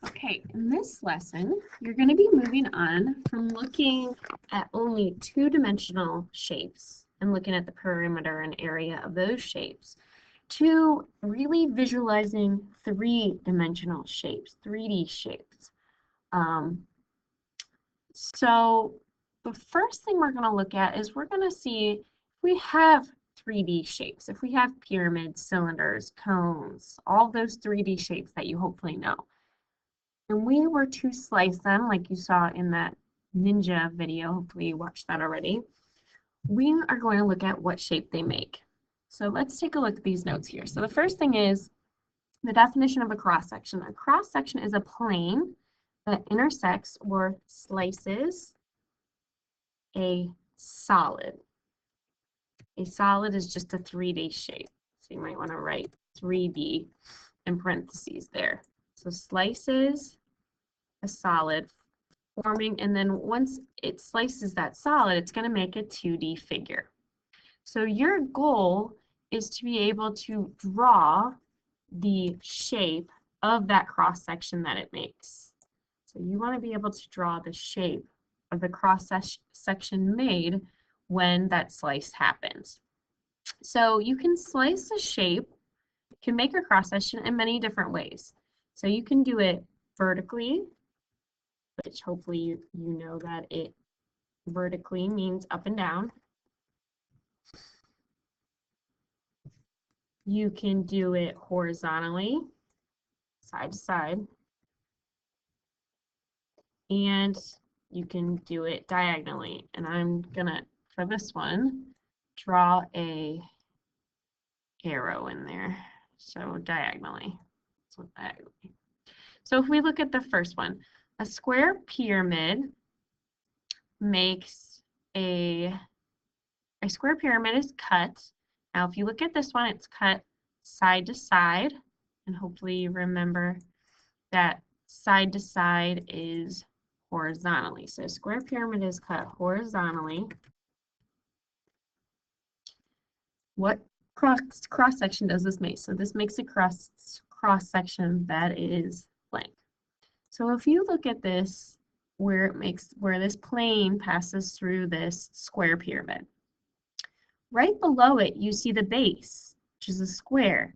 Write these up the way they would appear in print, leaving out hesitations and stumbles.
Okay, in this lesson, you're going to be moving on from looking at only two-dimensional shapes and looking at the perimeter and area of those shapes to really visualizing three-dimensional shapes, 3D shapes. So the first thing we're going to look at is we're going to see if we have 3D shapes, if we have pyramids, cylinders, cones, all those 3D shapes that you hopefully know. And we were to slice them, like you saw in that ninja video, hopefully you watched that already, we are going to look at what shape they make. So let's take a look at these notes here. So the first thing is the definition of a cross-section. A cross-section is a plane that intersects or slices a solid. A solid is just a 3D shape. So you might want to write 3D in parentheses there. So slices a solid forming, and then once it slices that solid, it's going to make a 2D figure. So your goal is to be able to draw the shape of that cross section that it makes. So you want to be able to draw the shape of the cross section made when that slice happens. So you can slice a shape, you can make a cross section in many different ways. So you can do it vertically, which hopefully you know that it vertically means up and down. You can do it horizontally, side to side. And you can do it diagonally. And I'm gonna, for this one, draw a arrow in there. So diagonally. So diagonally. So if we look at the first one, a square pyramid makes a square pyramid is cut. Now if you look at this one, it's cut side to side, and hopefully you remember that side to side is horizontally. So a square pyramid is cut horizontally. What cross section does this make? So this makes a cross section that is blank. So if you look at this, where this plane passes through this square pyramid, right below it you see the base, which is a square,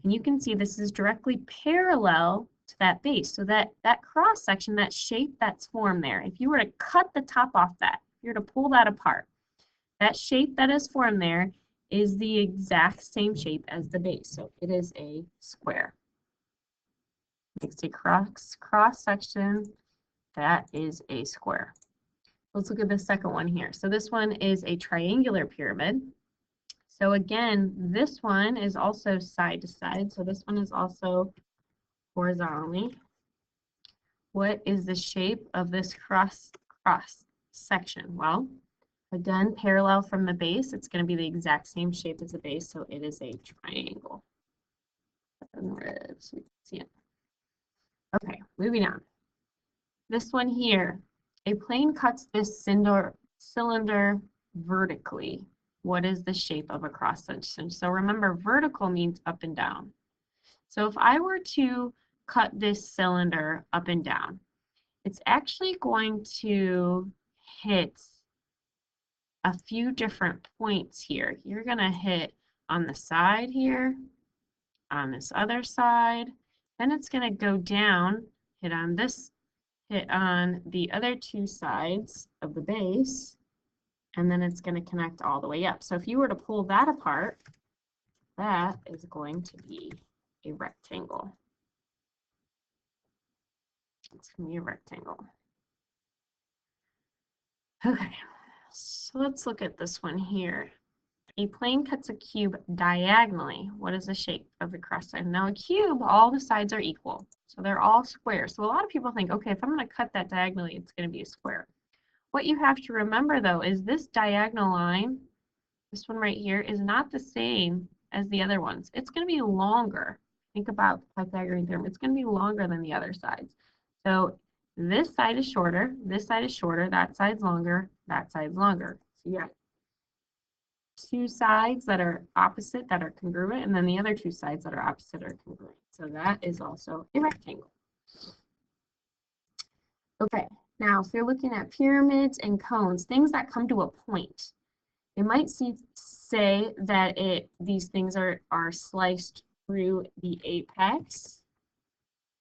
and you can see this is directly parallel to that base. So that cross section, that shape that's formed there, if you were to cut the top off that, if you were to pull that apart, that shape that is formed there is the exact same shape as the base. So it is a square. It's a cross section that is a square. Let's look at the second one here. So this one is a triangular pyramid. So again, this one is also side to side. So this one is also horizontally. What is the shape of this cross section? Well, again, parallel from the base, it's going to be the exact same shape as the base, so it is a triangle. See it. Okay, moving on. This one here, a plane cuts this cylinder vertically. What is the shape of a cross section? So remember, vertical means up and down. So if I were to cut this cylinder up and down, it's actually going to hit a few different points here. You're going to hit on the side here, on this other side, then it's going to go down, hit on the other two sides of the base, and then it's going to connect all the way up. So if you were to pull that apart, that is going to be a rectangle. It's going to be a rectangle. Okay, so let's look at this one here. A plane cuts a cube diagonally. What is the shape of the cross section? Now a cube, all the sides are equal. So they're all square. So a lot of people think, okay, if I'm going to cut that diagonally, it's going to be a square. What you have to remember though is this diagonal line, this one right here, is not the same as the other ones. It's going to be longer. Think about the Pythagorean theorem. It's going to be longer than the other sides. So this side is shorter, that side's longer, that side's longer. So yeah, two sides that are opposite that are congruent, and then the other two sides that are opposite are congruent. So that is also a rectangle. Okay, now if you're looking at pyramids and cones, things that come to a point, it might say that these things are sliced through the apex,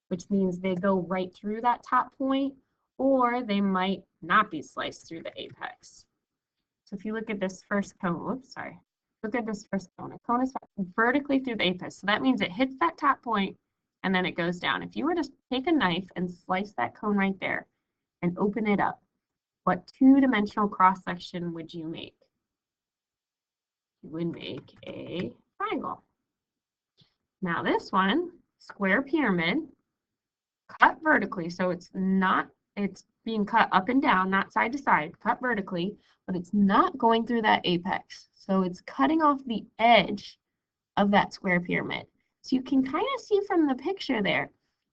which means they go right through that top point, or they might not be sliced through the apex. So if you look at this first cone, whoops, sorry. Look at this first cone. A cone is vertically through the apex. So that means it hits that top point and then it goes down. If you were to take a knife and slice that cone right there and open it up, what two-dimensional cross-section would you make? You would make a triangle. Now this one, square pyramid, cut vertically, so it's being cut up and down, not side to side, cut vertically, but it's not going through that apex. So it's cutting off the edge of that square pyramid. So you can kind of see from the picture there,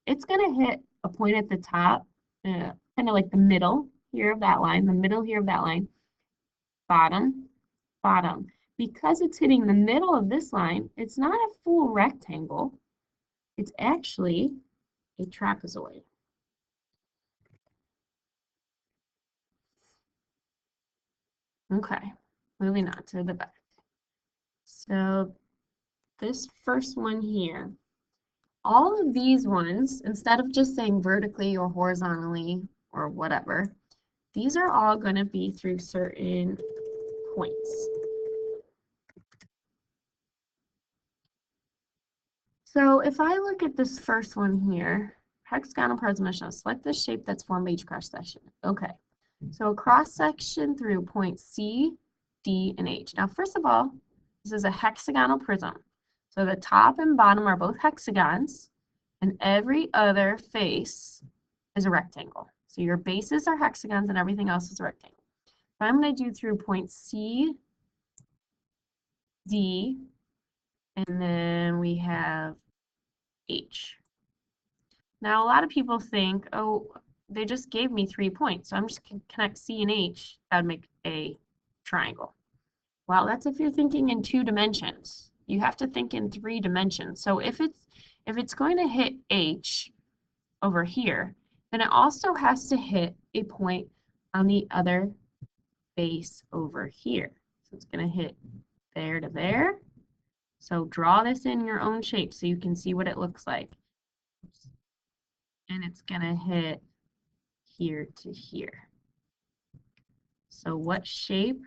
it's going to hit a point at the top, kind of like the middle here of that line, the middle here of that line, bottom, bottom. Because it's hitting the middle of this line, it's not a full rectangle. It's actually a trapezoid. Okay, moving on to the back. So this first one here, all of these ones, instead of just saying vertically or horizontally or whatever, these are all going to be through certain points. So if I look at this first one here, hexagonal prism, select the shape that's formed by each cross section. Okay, so a cross section through points C, D, and H. Now, first of all, this is a hexagonal prism. So the top and bottom are both hexagons, and every other face is a rectangle. So your bases are hexagons and everything else is a rectangle. So I'm going to do through points C, D, and then we have H. Now, a lot of people think, oh, they just gave me 3 points, so I'm just going to connect C and H. That would make a triangle. Well, that's if you're thinking in 2 dimensions. You have to think in 3 dimensions. So if it's going to hit H over here, then it also has to hit a point on the other base over here. So it's going to hit there to there. So draw this in your own shape so you can see what it looks like. And it's going to hit here to here. So what shape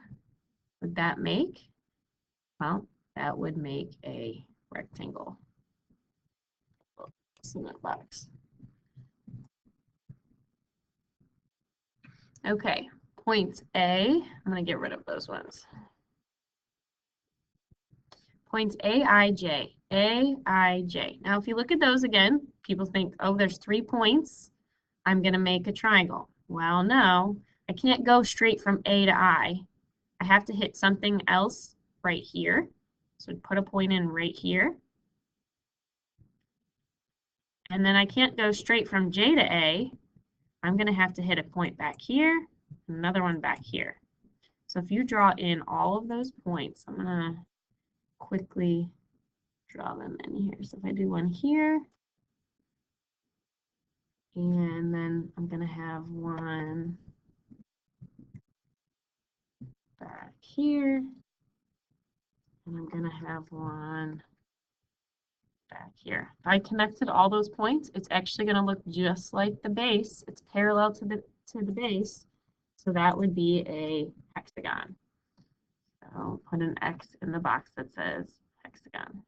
would that make? Well, that would make a rectangle. Cement box. Okay, points A, I'm going to get rid of those ones. Points A, I, J. A, I, J. Now, if you look at those again, people think, oh, there's 3 points. I'm going to make a triangle. Well, no, I can't go straight from A to I. I have to hit something else right here. So put a point in right here. And then I can't go straight from J to A. I'm going to have to hit a point back here, another one back here. So if you draw in all of those points, I'm going to quickly draw them in here. So if I do one here, and then I'm going to have one back here, and I'm going to have one back here. If I connected all those points, it's actually going to look just like the base. It's parallel to the base, so that would be a hexagon. So I'll put an X in the box that says hexagon.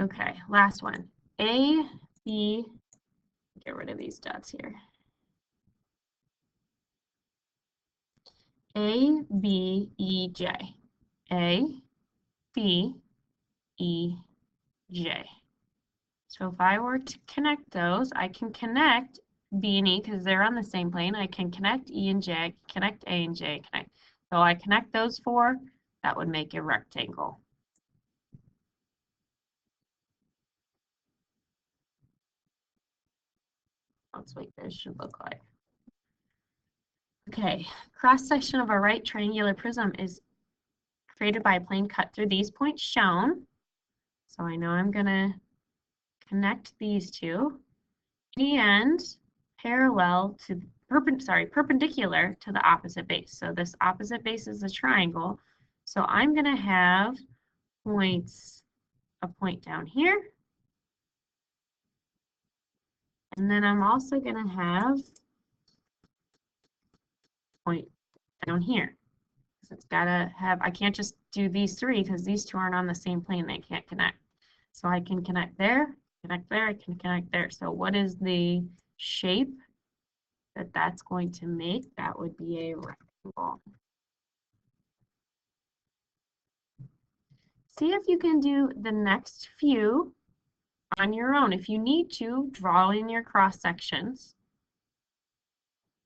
Okay, last one. A, B, get rid of these dots here. A, B, E, J. A, B, E, J. So if I were to connect those, I can connect B and E because they're on the same plane. I can connect E and J, connect A and J, connect. So I connect those 4, that would make a rectangle. That's what this should look like. Okay, cross section of a right triangular prism is created by a plane cut through these points shown. So I know I'm going to connect these 2. And perpendicular to the opposite base. So this opposite base is a triangle. So I'm going to have a point down here. And then I'm also going to have a point down here. So it's got to have, I can't just do these three because these two aren't on the same plane. They can't connect. So I can connect there, I can connect there. So what is the shape that that's going to make? That would be a rectangle. See if you can do the next few on your own. If you need to, draw in your cross sections.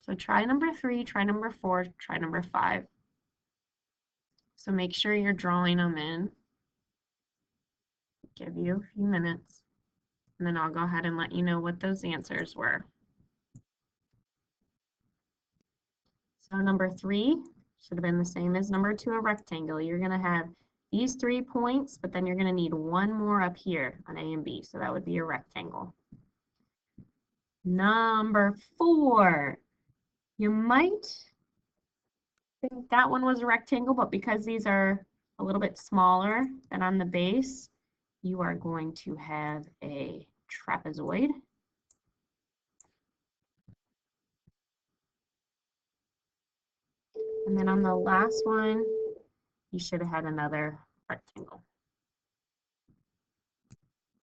So try number 3, try number 4, try number 5. So make sure you're drawing them in. Give you a few minutes, and then I'll go ahead and let you know what those answers were. So number 3 should have been the same as number 2, a rectangle. You're going to have these 3 points, but then you're going to need one more up here on A and B. So that would be a rectangle. Number 4, you might think that one was a rectangle, but because these are a little bit smaller than on the base, you are going to have a trapezoid. And then on the last one, you should have had another rectangle.